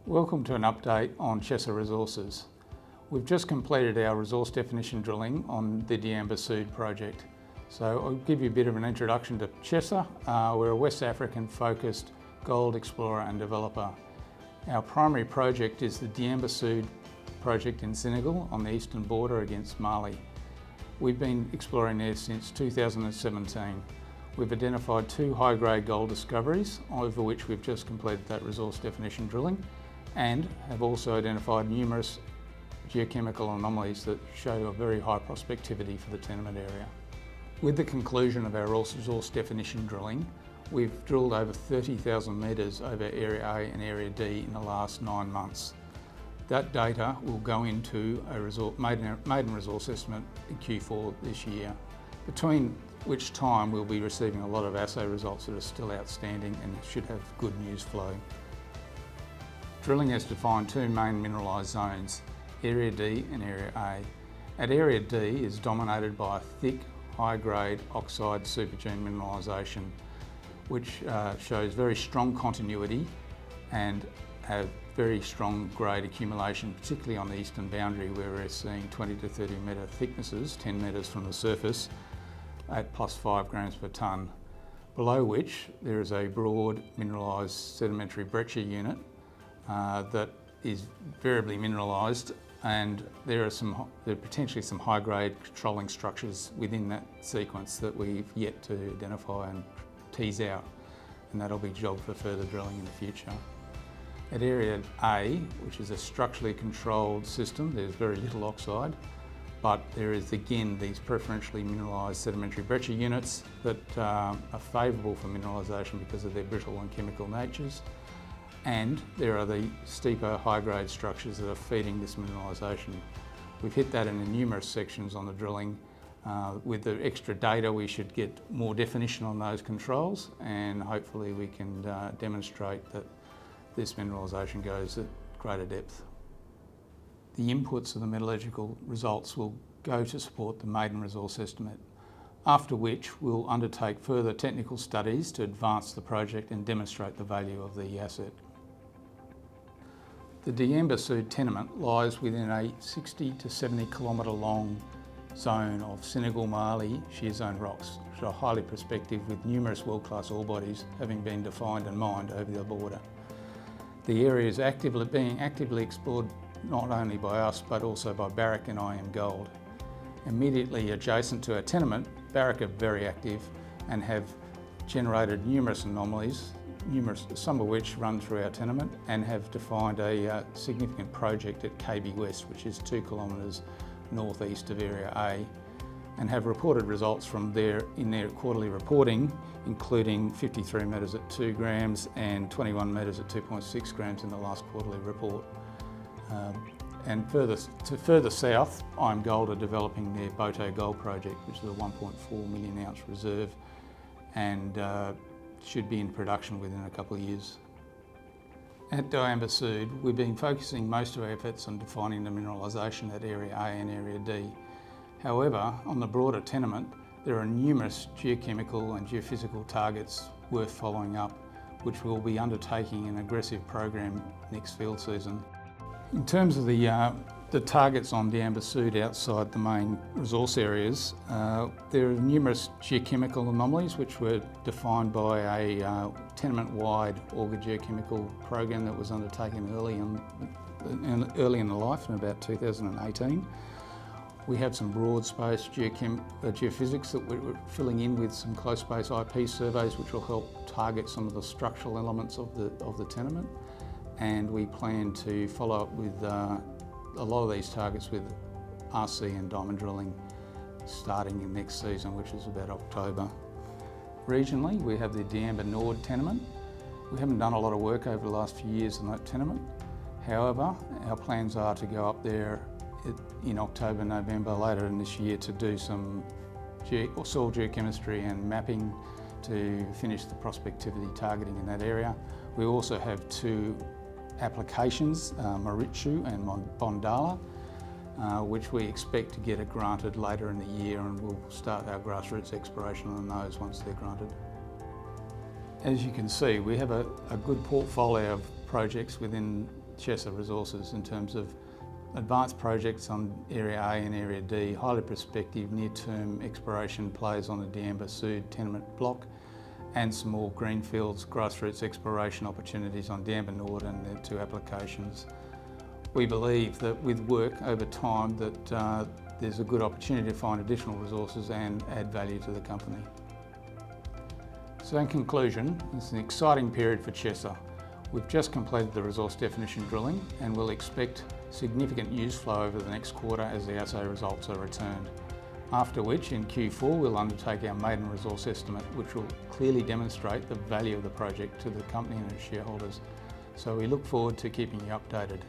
Welcome to an update on Chesser Resources. We've just completed our resource definition drilling on the Diamba Sud Project. So I'll give you a bit of an introduction to Chesser. We're a West African focused gold explorer and developer. Our primary project is the Diamba Sud Project in Senegal on the eastern border against Mali. We've been exploring there since 2017. We've identified 2 high-grade gold discoveries, over which we've just completed that resource definition drilling, and have also identified numerous geochemical anomalies that show a very high prospectivity for the tenement area. With the conclusion of our resource definition drilling, we've drilled over 30,000 metres over Area A and Area D in the last 9 months. That data will go into a maiden resource estimate in Q4 this year, between which time we'll be receiving a lot of assay results that are still outstanding and should have good news flow. Drilling has defined 2 main mineralised zones, Area D and Area A. At Area D is dominated by a thick, high-grade oxide supergene mineralisation, which shows very strong continuity and a very strong grade accumulation, particularly on the eastern boundary where we're seeing 20 to 30 metre thicknesses, 10 metres from the surface, at plus 5 grams per tonne. Below which there is a broad mineralised sedimentary breccia unit that is variably mineralised, and there are potentially some high-grade controlling structures within that sequence that we've yet to identify and tease out, and that'll be job for further drilling in the future. At Area A, which is a structurally controlled system, there's very little oxide, but there is again these preferentially mineralised sedimentary breccia units that are favourable for mineralisation because of their brittle and chemical natures. And there are the steeper high-grade structures that are feeding this mineralisation. We've hit that in numerous sections on the drilling. With the extra data we should get more definition on those controls, and hopefully we can demonstrate that this mineralisation goes at greater depth. The inputs of the metallurgical results will go to support the maiden resource estimate, after which we'll undertake further technical studies to advance the project and demonstrate the value of the asset. The Diamba Sud tenement lies within a 60 to 70 kilometre long zone of Senegal-Mali shear zone rocks, which are highly prospective with numerous world-class ore bodies having been defined and mined over the border. The area is being actively explored not only by us but also by Barrick and IM Gold. Immediately adjacent to our tenement, Barrick are very active and have generated numerous anomalies, some of which run through our tenement, and have defined a significant project at KB West, which is 2 kilometres northeast of Area A, and have reported results from in their quarterly reporting, including 53 metres at 2 grams and 21 metres at 2.6 grams in the last quarterly report. And further south, IM Gold are developing their Boto Gold project, which is a 1.4 million ounce reserve, and should be in production within a couple of years. At Diamba Sud, we've been focusing most of our efforts on defining the mineralisation at Area A and Area D. However, on the broader tenement, there are numerous geochemical and geophysical targets worth following up, which we'll be undertaking an aggressive program next field season. In terms of the targets on Diamba Sud outside the main resource areas, there are numerous geochemical anomalies which were defined by a tenement-wide auger geochemical program that was undertaken early in the life, in about 2018. We have some broad-space geophysics that we're filling in with some close-space IP surveys which will help target some of the structural elements of the tenement. And we plan to follow up with a lot of these targets with RC and diamond drilling starting in next season, which is about October. Regionally, we have the Diamba Nord tenement. We haven't done a lot of work over the last few years on that tenement. However, our plans are to go up there in October, November, later in this year to do some soil geochemistry and mapping to finish the prospectivity targeting in that area. We also have 2 applications, Maritchu and Bondala, which we expect to get granted later in the year, and we'll start our grassroots exploration on those once they're granted. As you can see, we have a good portfolio of projects within Chesser Resources in terms of advanced projects on Area A and Area D, highly prospective near-term exploration plays on the Diamba Sud tenement block, and small greenfields grassroots exploration opportunities on Diamba Nord and their 2 applications. We believe that with work over time that there's a good opportunity to find additional resources and add value to the company. So in conclusion, it's an exciting period for Chesser. We've just completed the resource definition drilling and we'll expect significant news flow over the next quarter as the assay results are returned. After which, in Q4, we'll undertake our maiden resource estimate, which will clearly demonstrate the value of the project to the company and its shareholders. So we look forward to keeping you updated.